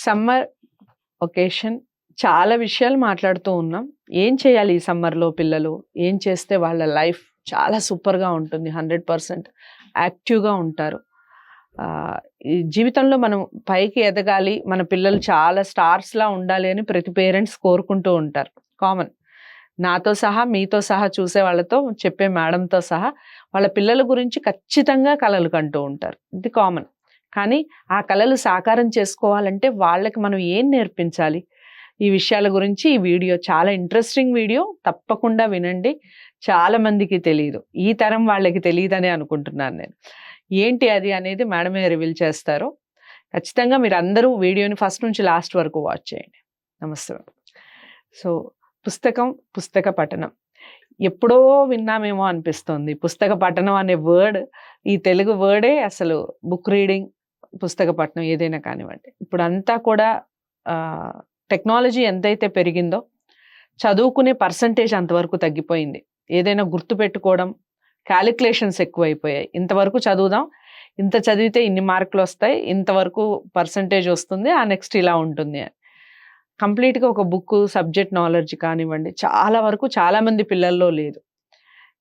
Summer vacation చాలా విషయాలు మాట్లాడుతూ ఉన్నాం. ఏం చేయాలి ఈ సమ్మర్‌లో పిల్లలు? ఏం చేస్తే వాళ్ళ లైఫ్ చాలా సూపర్‌గా ఉంటుంది. 100% యాక్టివ్‌గా ఉంటారు. ఈ జీవితంలో మనం పైకి ఎదగాలి, మన పిల్లలు చాలా స్టార్స్‌లా ఉండాలి అని ప్రతి పేరెంట్స్ కోరుకుంటూ ఉంటారు. కామన్. నాతో సహా, మీతో సహా, చూసే వాళ్ళతో, చెప్పే మేడంతో సహా వాళ్ళ పిల్లల గురించి ఖచ్చితంగా కలలు కంటూ ఉంటారు. ఇది కామన్. కానీ ఆ కలలు సాకారం చేసుకోవాలంటే వాళ్ళకి మనం ఏం నేర్పించాలి? ఈ విషయాల గురించి ఈ వీడియో చాలా ఇంట్రెస్టింగ్ వీడియో. తప్పకుండా వినండి. చాలా మందికి తెలీదు. ఈ తరం వాళ్ళకి తెలీదనే అనుకుంటున్నాను నేను. ఏంటి అది అనేది మేడమే రివీల్ చేస్తారు. ఖచ్చితంగా మీరందరూ వీడియోని ఫస్ట్ నుంచి లాస్ట్ వరకు వాచ్ చేయండి. నమస్తే. సో పుస్తక పఠనం ఎప్పుడో విన్నామేమో అనిపిస్తుంది. పుస్తక పఠనం అనే వర్డ్, ఈ తెలుగు వర్డే అసలు బుక్ రీడింగ్, పుస్తక పఠనం ఏదైనా కానివ్వండి. ఇప్పుడు అంతా కూడా టెక్నాలజీ ఎంతైతే పెరిగిందో చదువుకునే పర్సంటేజ్ అంతవరకు తగ్గిపోయింది. ఏదైనా గుర్తు పెట్టుకోవడం, క్యాలిక్యులేషన్స్ ఎక్కువైపోయాయి. ఇంతవరకు చదువుదాం, ఇంత చదివితే ఇన్ని మార్కులు వస్తాయి, ఇంతవరకు పర్సంటేజ్ వస్తుంది, ఆ నెక్స్ట్ ఇలా ఉంటుంది అని. కంప్లీట్గా ఒక బుక్ సబ్జెక్ట్ నాలెడ్జ్ కానివ్వండి చాలా వరకు చాలామంది పిల్లల్లో లేదు.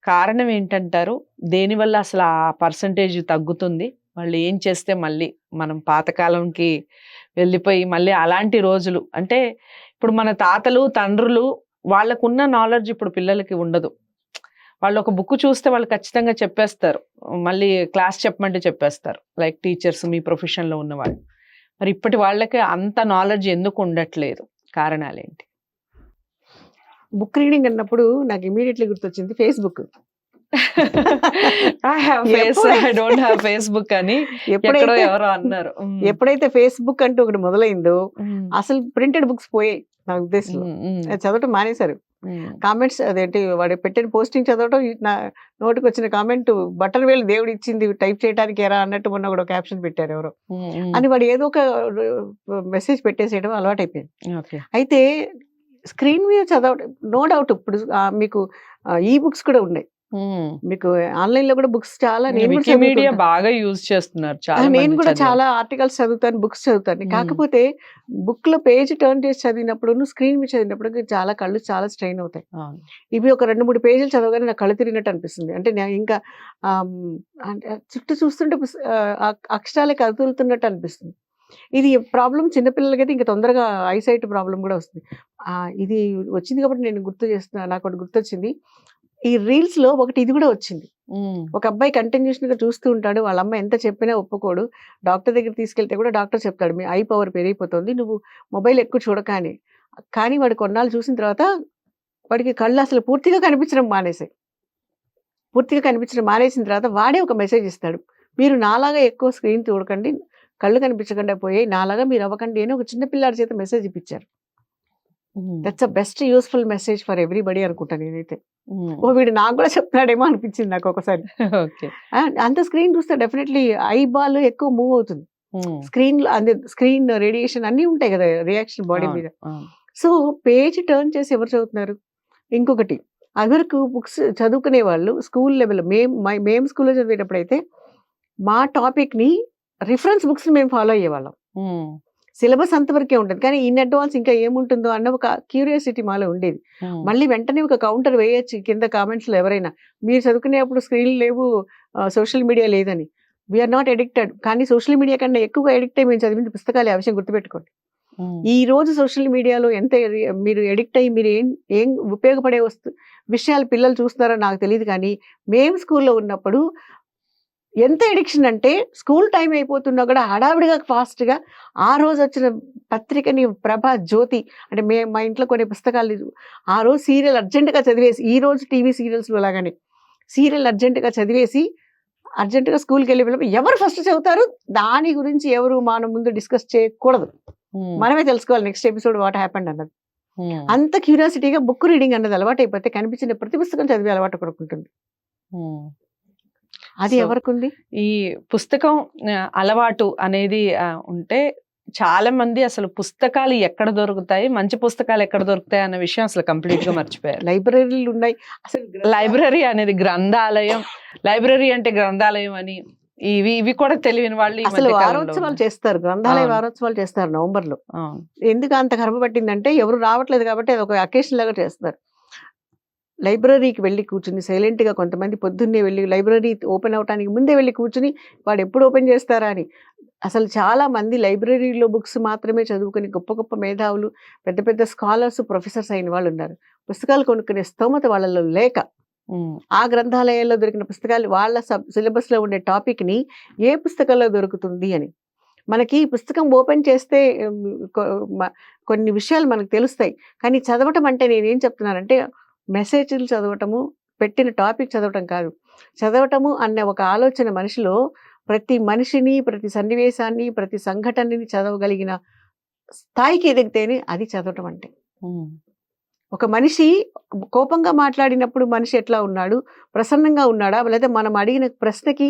కారణం ఏంటంటారు? దేనివల్ల అసలు ఆ పర్సంటేజ్ తగ్గుతుంది? వాళ్ళు ఏం చేస్తే మళ్ళీ మనం పాతకాలంకి వెళ్ళిపోయి మళ్ళీ అలాంటి రోజులు అంటే ఇప్పుడు మన తాతలు తండ్రులు వాళ్ళకున్న నాలెడ్జ్ ఇప్పుడు పిల్లలకి ఉండదు. వాళ్ళు ఒక బుక్ చూస్తే వాళ్ళు ఖచ్చితంగా చెప్పేస్తారు, మళ్ళీ క్లాస్ చెప్పమంటే చెప్పేస్తారు. లైక్ టీచర్స్, మీ ప్రొఫెషన్లో ఉన్న వాళ్ళు. మరి ఇప్పటి వాళ్ళకి అంత నాలెడ్జ్ ఎందుకు ఉండట్లేదు? కారణాలు ఏంటి? బుక్ రీడింగ్ అన్నప్పుడు నాకు ఇమీడియట్లీ గుర్తొచ్చింది ఫేస్బుక్. ఫేస్బుక్ అని ఎక్కడో ఎవరో అన్నారు. ఎప్పుడైతే ఫేస్బుక్ అంటూ ఒకటి మొదలైందో అసలు ప్రింటెడ్ బుక్స్ పోయాయి నా ఉద్దేశంలో. చదవటం మానేశారు. కామెంట్స్ అదేంటి వాడు పెట్టిన పోస్టింగ్ చదవటం, నోటికి వచ్చిన కామెంట్ బటన్ వేలు దేవుడు ఇచ్చింది టైప్ చేయడానికి ఎరా అన్నట్టు మొన్న కూడా క్యాప్షన్ పెట్టారు ఎవరో అని, వాడు ఏదో ఒక మెసేజ్ పెట్టేసేయడం అలవాటు అయిపోయింది. అయితే స్క్రీన్ మీద చదవడం నో డౌట్. ఇప్పుడు మీకు ఈ బుక్స్ కూడా ఉన్నాయి, మీకు ఆన్లైన్ లో కూడా బుక్స్ చాలా. మీడియా బాగా యూజ్ చేస్తున్నారు. నేను కూడా చాలా ఆర్టికల్స్ చదువుతాను, బుక్స్ చదువుతాను. కాకపోతే బుక్ లో పేజ్ టర్న్ చేసి చదివినప్పుడు, స్క్రీన్ మీద చదివినప్పుడు చాలా కళ్ళు చాలా స్ట్రెయిన్ అవుతాయి. ఇవి ఒక 2-3 పేజీలు చదవగానే నాకు కళ్ళు తిరిగినట్టు అనిపిస్తుంది. అంటే నేను ఇంకా చుట్టూ చూస్తుంటే అక్షరాలే కదులుతున్నట్టు అనిపిస్తుంది. ఇది ప్రాబ్లం చిన్నపిల్లలకైతే ఇంకా తొందరగా ఐసైట్ ప్రాబ్లం కూడా వస్తుంది. ఇది వచ్చింది కాబట్టి నేను గుర్తు చేస్తున్నా, నాకు ఒకటి గుర్తొచ్చింది. ఈ రీల్స్ లో ఒకటి ఇది కూడా వచ్చింది. ఒక అబ్బాయి కంటిన్యూషన్ గా చూస్తూ ఉంటాడు, వాళ్ళ అమ్మ ఎంత చెప్పినా ఒప్పుకోడు. డాక్టర్ దగ్గర తీసుకెళ్తే కూడా డాక్టర్ చెప్తాడు, మీ ఐ పవర్ పెరిగిపోతుంది, నువ్వు మొబైల్ ఎక్కువ చూడకాని. కానీ వాడు కొన్నాళ్ళు చూసిన తర్వాత వాడికి కళ్ళు అసలు పూర్తిగా కనిపించడం మానేసిన తర్వాత వాడే ఒక మెసేజ్ ఇస్తాడు, మీరు నాలాగా ఎక్కువ స్క్రీన్ చూడకండి, కళ్ళు కనిపించకుండా పోయాయి, నాలాగా మీరు అవ్వకండి అని ఒక చిన్న పిల్లాడి చేత మెసేజ్ ఇప్పించారు. That's a best useful message for everybody అనుకుంటా నేనైతే. ఓ వీడు నాకు కూడా చెప్తాడేమో అనిపించింది నాకు ఒకసారి. అంత స్క్రీన్ చూస్తే డెఫినెట్లీ ఐ బాల్ ఎక్కువ మూవ్ అవుతుంది. స్క్రీన్ రేడియేషన్ అన్ని ఉంటాయి కదా, రియాక్షన్ బాడీ మీద. సో పేజ్ టర్న్ చేసి ఎవరు చదువుతున్నారు? ఇంకొకటి, అదివరకు బుక్స్ చదువుకునే వాళ్ళు స్కూల్ లెవెల్, మేము స్కూల్లో చదివేటప్పుడు అయితే మా టాపిక్ ని రిఫరెన్స్ బుక్స్ మేము ఫాలో అయ్యేవాళ్ళం. సిలబస్ అంతవరకే ఉంటుంది, కానీ ఇన్ అడ్వాన్స్ ఇంకా ఏముంటుందో అన్న ఒక క్యూరియాసిటీ మాలో ఉండేది. మళ్ళీ వెంటనే ఒక కౌంటర్ వేయచ్చు కింద కామెంట్స్ లో ఎవరైనా, మీరు చదువుకునేప్పుడు స్క్రీన్ లేవు, సోషల్ మీడియా లేదని. వీఆర్ నాట్ అడిక్టెడ్, కానీ సోషల్ మీడియా కన్నా ఎక్కువగా అడిక్ట్ అయ్యి మేము చదివింది పుస్తకాలు. ఆ విషయం గుర్తుపెట్టుకోండి. ఈ రోజు సోషల్ మీడియాలో ఎంత మీరు అడిక్ట్ అయ్యి మీరు ఏం ఉపయోగపడే విషయాలు పిల్లలు చూస్తున్నారో నాకు తెలియదు, కానీ మేము స్కూల్లో ఉన్నప్పుడు ఎంత ఎడిక్షన్ అంటే స్కూల్ టైం అయిపోతున్నా కూడా హడావిడిగా ఫాస్ట్గా ఆ రోజు వచ్చిన పత్రికని, ప్రభ, జ్యోతి అంటే మా ఇంట్లో కొన్ని పుస్తకాలు, ఆ రోజు సీరియల్ అర్జెంటుగా చదివేసి, ఈ రోజు టీవీ సీరియల్స్లో లాగానే సీరియల్ అర్జెంటుగా చదివేసి అర్జెంటుగా స్కూల్కి వెళ్ళే పిల్లలు ఎవరు ఫస్ట్ చదువుతారు దాని గురించి ఎవరు మన ముందు డిస్కస్ చేయకూడదు. మనమే తెలుసుకోవాలి నెక్స్ట్ ఎపిసోడ్ వాట్ హ్యాపెండ్ అన్నది. అంత క్యూరియాసిటీగా బుక్ రీడింగ్ అన్నది అలవాటు అయిపోతే కనిపించిన ప్రతి పుస్తకం చదివే అలవాటు కొనుక్కుంటుంది. అది ఎవరికి ఉంది? ఈ పుస్తకం అలవాటు అనేది ఉంటే చాలా మంది అసలు పుస్తకాలు ఎక్కడ దొరుకుతాయి, మంచి పుస్తకాలు ఎక్కడ దొరుకుతాయి అన్న విషయం అసలు కంప్లీట్ గా మర్చిపోయారు. లైబ్రరీలు ఉన్నాయి. అసలు లైబ్రరీ అనేది గ్రంథాలయం, లైబ్రరీ అంటే గ్రంథాలయం అని ఇవి ఇవి కూడా తెలియని వాళ్ళు ఈ అసలు మధ్య కాలంలో వారోత్సవాలు ఉన్నారు. చేస్తారు, గ్రంథాలయ అవును. వారోత్సవాలు చేస్తారు నవంబర్లో. అవును. ఎందుకు అంత కర్మ పట్టిందంటే ఎవరు రావట్లేదు కాబట్టి అది ఒక అకేషన్ లాగా చేస్తారు. లైబ్రరీకి వెళ్ళి కూర్చుని సైలెంట్గా కొంతమంది పొద్దున్నే వెళ్ళి లైబ్రరీ ఓపెన్ అవడానికి ముందే వెళ్ళి కూర్చుని వాడు ఎప్పుడు ఓపెన్ చేస్తారా అని. అసలు చాలా మంది లైబ్రరీలో బుక్స్ మాత్రమే చదువుకుని గొప్ప గొప్ప మేధావులు, పెద్ద పెద్ద స్కాలర్స్, ప్రొఫెసర్స్ అయిన వాళ్ళు ఉన్నారు. పుస్తకాలు కొనుక్కునే స్తోమత వాళ్ళలో లేక ఆ గ్రంథాలయాల్లో దొరికిన పుస్తకాలు వాళ్ళ సిలబస్లో ఉండే టాపిక్ని ఏ పుస్తకంలో దొరుకుతుంది అని. మనకి ఈ పుస్తకం ఓపెన్ చేస్తే కొన్ని విషయాలు మనకు తెలుస్తాయి. కానీ చదవటం అంటే నేనేం చెప్తున్నానంటే మెసేజ్లు చదవటము, పెట్టిన టాపిక్ చదవటం కాదు. చదవటము అన్న ఒక ఆలోచన మనిషిలో ప్రతి మనిషిని, ప్రతి సన్నివేశాన్ని, ప్రతి సంఘటనని చదవగలిగిన స్థాయికి ఎదిగితేనే అది చదవటం అంటే. ఒక మనిషి కోపంగా మాట్లాడినప్పుడు మనిషి ఎట్లా ఉన్నాడు, ప్రసన్నంగా ఉన్నాడా, లేదా మనం అడిగిన ప్రశ్నకి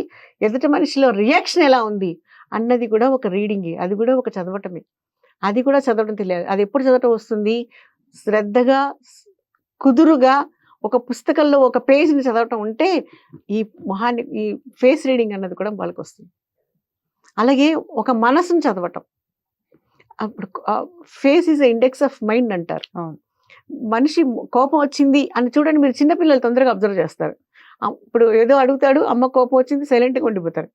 ఎదుటి మనిషిలో రియాక్షన్ ఎలా ఉంది అన్నది కూడా ఒక రీడింగే, అది కూడా ఒక చదవటమే. అది కూడా చదవటం తెలియాలి. అది ఎప్పుడు చదవటం వస్తుంది? శ్రద్ధగా, కుదురుగా ఒక పుస్తకంలో ఒక పేజీని చదవటం ఉంటే ఈ ఫేస్ రీడింగ్ అన్నది కూడా వాళ్ళకి వస్తుంది. అలాగే ఒక మనసును చదవటం. అప్పుడు face is index of mind అంటారు. మనిషి కోపం వచ్చింది అని చూడండి, మీరు చిన్నపిల్లలు తొందరగా అబ్జర్వ్ చేస్తారు. ఇప్పుడు ఏదో అడుగుతాడు, అమ్మ కోపం వచ్చింది, సైలెంట్గా ఉండిపోతారు.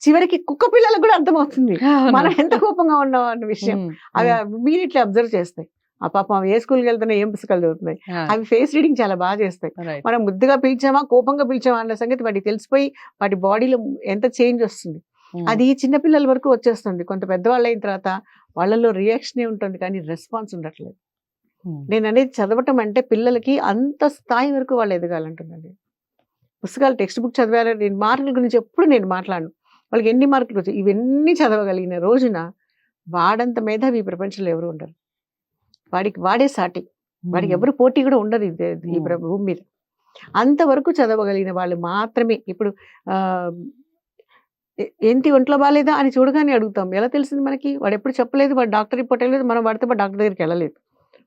చివరికి కుక్క పిల్లలకు కూడా అర్థమవుతుంది మనం ఎంత కోపంగా ఉన్నాం అన్న విషయం. అవి ఇమీడియట్లీ అబ్జర్వ్ చేస్తాయి. ఆ పాపం అవి ఏ స్కూల్కి వెళ్తున్నాయి, ఏం పుస్తకాలు చదువుతున్నాయి. అవి ఫేస్ రీడింగ్ చాలా బాగా చేస్తాయి. మనం ముద్దుగా పిలిచామా, కోపంగా పిలిచామా అన్న సంగతి వాటికి తెలిసిపోయి వాటి బాడీలో ఎంత చేంజ్ వస్తుంది. అది చిన్నపిల్లల వరకు వచ్చేస్తుంది. కొంత పెద్దవాళ్ళు అయిన తర్వాత వాళ్ళలో రియాక్షనే ఉంటుంది కానీ రెస్పాన్స్ ఉండట్లేదు. నేను అనేది చదవటం అంటే పిల్లలకి అంత స్థాయి వరకు వాళ్ళు ఎదగాలంటుందండి. పుస్తకాలు టెక్స్ట్ బుక్ చదివాలని నేను మార్కుల గురించి ఎప్పుడు నేను మాట్లాడను. వాళ్ళకి ఎన్ని మార్కులు వచ్చాయి ఇవన్నీ చదవగలిగిన రోజున వాడంత మేధావి ఈ ప్రపంచంలో ఎవరు ఉండరు. వాడికి వాడే సాటి, వాడికి ఎవరు పోటీ కూడా ఉండరు ఈ భూమి మీద. అంతవరకు చదవగలిగిన వాళ్ళు మాత్రమే. ఇప్పుడు ఏంటి ఒంట్లో బాగాలేదా అని చూడగానే అడుగుతాం, ఎలా తెలిసింది మనకి? వాడు ఎప్పుడు చెప్పలేదు, వాడు డాక్టర్ రిపోర్ట్ వెళ్ళలేదు, మనం వాడితే డాక్టర్ దగ్గరికి వెళ్ళలేదు.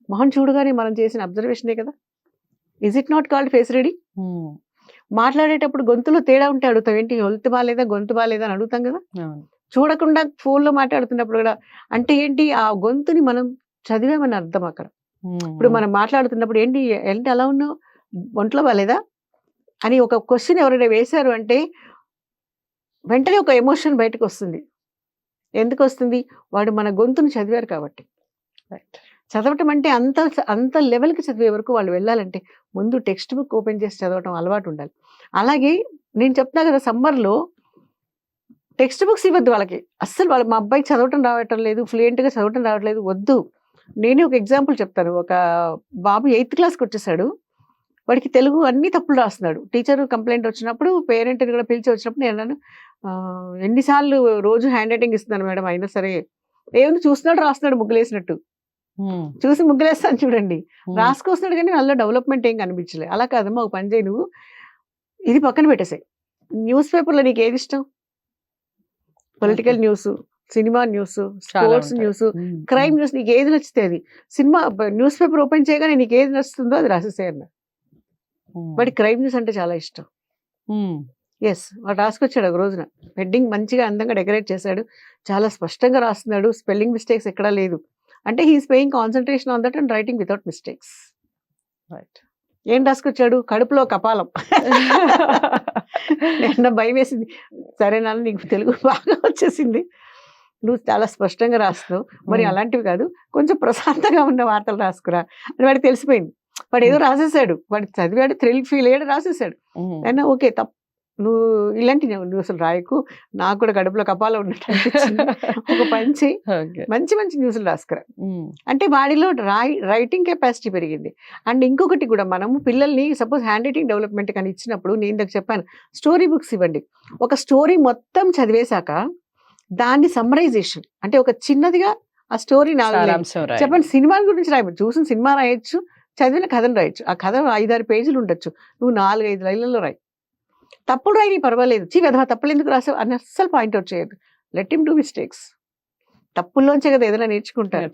మొహం చూడగానే మనం చేసిన అబ్జర్వేషనే కదా. Is it not called face reading? మాట్లాడేటప్పుడు గొంతులో తేడా ఉంటే అడుగుతాం, ఏంటి హెల్త్ బాగాలేదా, గొంతు బాగాలేదా అని అడుగుతాం కదా. చూడకుండా ఫోన్లో మాట్లాడుతున్నప్పుడు కూడా అంటే ఏంటి, ఆ గొంతుని మనం చదివామని అర్థం అక్కడ. ఇప్పుడు మనం మాట్లాడుతున్నప్పుడు ఏంటి ఏంటి అలా ఉన్నావు, ఒంట్లో బాగాలేదా అని ఒక క్వశ్చన్ ఎవరైనా వేశారు అంటే వెంటనే ఒక ఎమోషన్ బయటకు వస్తుంది. ఎందుకు వస్తుంది? వాడు మన గొంతుని చదివారు కాబట్టి. చదవటం అంటే అంత అంత లెవెల్కి చదివే వరకు వాళ్ళు వెళ్ళాలంటే ముందు టెక్స్ట్ బుక్ ఓపెన్ చేసి చదవటం అలవాటు ఉండాలి. అలాగే నేను చెప్తున్నా కదా, సమ్మర్లో టెక్స్ట్ బుక్స్ ఇవ్వద్దు వాళ్ళకి అస్సలు. వాళ్ళు మా అబ్బాయికి చదవటం రావటం లేదు, ఫ్లూయెంట్గా చదవటం రావట్లేదు, వద్దు. నేనే ఒక ఎగ్జాంపుల్ చెప్తాను. ఒక బాబు 8th క్లాస్కి వచ్చేసాడు, వాడికి తెలుగు అన్ని తప్పులు రాస్తున్నాడు. టీచర్ కంప్లైంట్ వచ్చినప్పుడు పేరెంట్ని కూడా పిలిచి వచ్చినప్పుడు నేను అన్నాను, ఎన్నిసార్లు రోజు హ్యాండ్ రైటింగ్ ఇస్తున్నాను మేడం, అయినా సరే ఏముంది చూస్తున్నాడు రాస్తున్నాడు ముగ్గులేసినట్టు. చూసి ముగ్గులేస్తాను చూడండి, రాసుకొస్తున్నాడు కానీ అందులో డెవలప్మెంట్ ఏం కనిపించలేదు. అలా కాదమ్మా, ఒక పని చేయి, నువ్వు ఇది పక్కన పెట్టేసాయి. న్యూస్ పేపర్లో నీకు ఏది ఇష్టం? Political news, cinema news, sports news, crime news, నీకు ఏది నచ్చితే అది. సినిమా న్యూస్ పేపర్ ఓపెన్ చేయగానే నీకు ఏది నచ్చుతుందో అది రాసేసేయన్న. వాడి క్రైమ్ న్యూస్ అంటే చాలా ఇష్టం. ఎస్, వాడు రాసుకొచ్చాడు ఒక రోజున. హెడ్డింగ్ మంచిగా అందంగా డెకరేట్ చేశాడు, చాలా స్పష్టంగా రాస్తున్నాడు, స్పెల్లింగ్ మిస్టేక్స్ ఎక్కడా లేదు. అంటే he's paying concentration on that and writing without mistakes. ఏం రాసుకొచ్చాడు? కడుపులో కపాలం. నేను భయం వేసింది. సరే నాన్న, నీకు తెలుగు బాగా వచ్చేసింది, నువ్వు చాలా స్పష్టంగా రాస్తున్నావు, మరి అలాంటివి కాదు, కొంచెం ప్రశాంతంగా ఉన్న వార్తలు రాసుకురా అని వాడికి తెలిసిపోయింది. వాడు ఏదో రాసేసాడు, వాడు చదివాడు, థ్రిల్ ఫీల్ అయ్యాడు, రాసేసాడు. అయినా ఓకే, నువ్వు ఇలాంటి న్యూస్లు రాయకు, నాకు కూడా కడుపులో కపాలం ఉన్నట్టు అనిపించింది, ఒక పంచి మంచి మంచి న్యూస్లు రాసుకురా అంటే వాడిలో రైటింగ్ కెపాసిటీ పెరిగింది. అండ్ ఇంకొకటి కూడా, మనము పిల్లల్ని సపోజ్ హ్యాండ్ రైటింగ్ డెవలప్మెంట్ కానీ ఇచ్చినప్పుడు, నేను ఇందాక చెప్పాను స్టోరీ బుక్స్ ఇవ్వండి. ఒక స్టోరీ మొత్తం చదివేశాక దాన్ని సమ్మరైజేషన్ అంటే ఒక చిన్నదిగా ఆ స్టోరీ చెప్పండి. సినిమా గురించి రాయచ్చు, చూసిన సినిమా రాయొచ్చు, చదివిన కథను రాయొచ్చు. ఆ కథ 5-6 పేజీలు ఉండొచ్చు, నువ్వు 4-5 లైన్లలో రాయి. తప్పులు రాయి పర్వాలేదు, వెధవా తప్పులు ఎందుకు రాసావు అని అస్సలు పాయింట్అవుట్ చేయదు. Let him do mistakes. తప్పుల్లోంచే కదా ఏదైనా నేర్చుకుంటారు.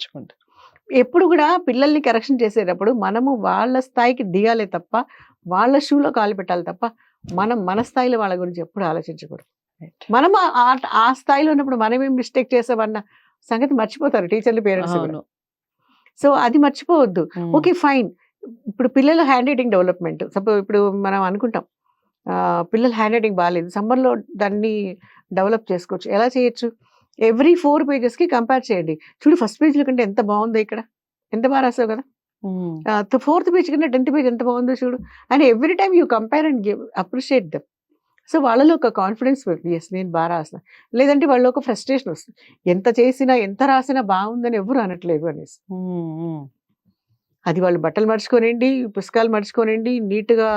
ఎప్పుడు కూడా పిల్లల్ని కరెక్షన్ చేసేటప్పుడు మనము వాళ్ళ స్థాయికి దిగాలే తప్ప, వాళ్ళ షూలో కాలు పెట్టాలి తప్ప, మనం మన స్థాయిలో వాళ్ళ గురించి ఎప్పుడు ఆలోచించకూడదు. Right. మనం ఆ స్థాయిలో ఉన్నప్పుడు మనం ఏం మిస్టేక్ చేసామన్న సంగతి మర్చిపోతారు టీచర్లు, పేరెంట్స్ కూడా. అవును. సో అది మర్చిపోవద్దు. ఉమ్, ఓకే ఫైన్. ఇప్పుడు పిల్లల హ్యాండ్ రైటింగ్ డెవలప్మెంట్ సపోజ్ ఇప్పుడు మనం అనుకుంటాం పిల్లల హ్యాండ్ రైటింగ్ బాగాలేదు, సమ్మర్లో దాన్ని డెవలప్ చేసుకోవచ్చు. ఎలా చేయొచ్చు? ఎవ్రీ 4 పేజెస్కి కంపేర్ చేయండి. చూడు ఫస్ట్ పేజ్ల కంటే ఎంత బాగుందో ఇక్కడ, ఎంత బాగా రాసావు కదా, ఉమ్, 4th పేజ్ కన్నా 10th పేజ్ ఎంత బాగుందో చూడు అని every time you compare and give appreciate them. So వాళ్ళలో ఒక కాన్ఫిడెన్స్ ఎస్ నేను బాగా రాసిన, లేదంటే వాళ్ళలో ఒక ఫ్రస్ట్రేషన్ వస్తుంది, ఎంత చేసినా ఎంత రాసినా బాగుందని ఎవరు అనట్లేదు అనేసి. ఉమ్, ఉమ్. అది వాళ్ళు బట్టలు మర్చుకోనండి, పుస్తకాలు మర్చుకోనండి, నీట్గా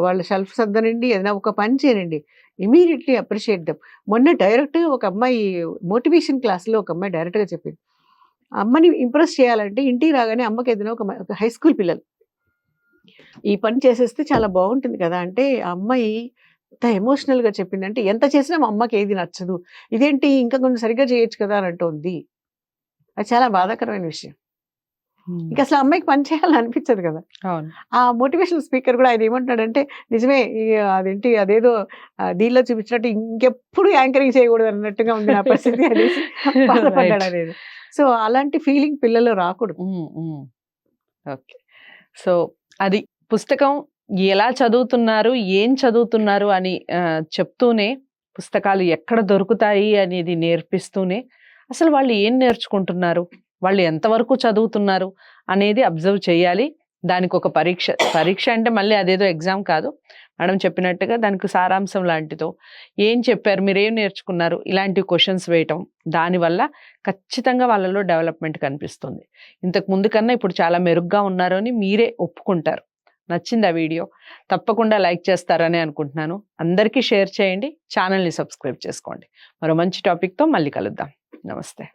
వాళ్ళ షెల్ఫ్ సర్దనండి, ఏదైనా ఒక పని చేయనండి, ఇమీడియట్లీ అప్రిషియేట్ దెమ్. మొన్న డైరెక్ట్గా ఒక అమ్మాయి మోటివేషన్ క్లాస్లో ఒక అమ్మాయి డైరెక్ట్గా చెప్పింది, అమ్మని ఇంప్రెస్ చేయాలంటే ఇంటికి రాగానే అమ్మకి ఏదైనా ఒక హై స్కూల్ పిల్లలు ఈ పని చేసేస్తే చాలా బాగుంటుంది కదా అంటే, ఆ అమ్మాయి ఎంత ఎమోషనల్గా చెప్పిందంటే, ఎంత చేసినా మా అమ్మకి ఏది నచ్చదు, ఇదేంటి ఇంకా కొంచెం సరిగ్గా చేయొచ్చు కదా అని అంటుంది. అది చాలా బాధాకరమైన విషయం. ఉమ్, ఇంకా అసలు ఆ అమ్మాయికి పని చేయాలని అనిపించదు కదా. అవును. ఆ మోటివేషనల్ స్పీకర్ కూడా ఆయన ఏమంటున్నాడంటే, నిజమే అదేంటి అదేదో దీనిలో చూపించినట్టు ఇంకెప్పుడు యాంకరింగ్ చేయకూడదు అన్నట్టుగా ఉంది నా పరిస్థితి అనేసి బాధపడ్డాడు Right. అనేది. సో అలాంటి ఫీలింగ్ పిల్లల్లో రాకూడదు. ఓకే. సో అది పుస్తకం ఎలా చదువుతున్నారు, ఏం చదువుతున్నారు అని చెప్తూనే, పుస్తకాలు ఎక్కడ దొరుకుతాయి అనేది నేర్పిస్తూనే, అసలు వాళ్ళు ఏం నేర్చుకుంటున్నారు, వాళ్ళు ఎంతవరకు చదువుతున్నారు అనేది అబ్జర్వ్ చేయాలి. దానికి ఒక పరీక్ష అంటే మళ్ళీ అదేదో ఎగ్జామ్ కాదు, మేడం చెప్పినట్టుగా దానికి సారాంశం లాంటిదో, ఏం చెప్పారు, మీరేం నేర్చుకున్నారు, ఇలాంటి క్వశ్చన్స్ వేయటం, దానివల్ల ఖచ్చితంగా వాళ్ళలో డెవలప్మెంట్ కనిపిస్తుంది. ఇంతకు ముందు కన్నా ఇప్పుడు చాలా మెరుగ్గా ఉన్నారు అని మీరే ఒప్పుకుంటారు. నచ్చింది ఆ వీడియో, తప్పకుండా లైక్ చేస్తారని అనుకుంటున్నాను. అందరికీ షేర్ చేయండి, ఛానల్ని సబ్స్క్రైబ్ చేసుకోండి. మరో మంచి టాపిక్తో మళ్ళీ కలుద్దాం. నమస్తే.